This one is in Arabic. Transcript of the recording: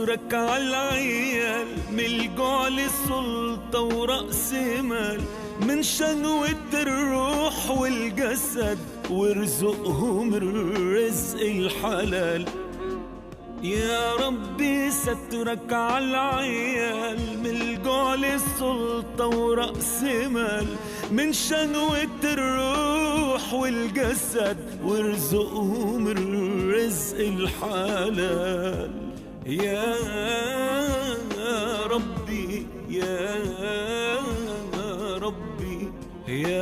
سترك عالعيال من الجوع للسلطة ورأس مال، من شهوة الروح والجسد وارزقهم الرزق الحلال. يا ربي سترك عالعيال من الجوع للسلطة ورأس مال، من شهوة الروح والجسد وارزقهم الرزق الحلال. يا ربي يا ربي يا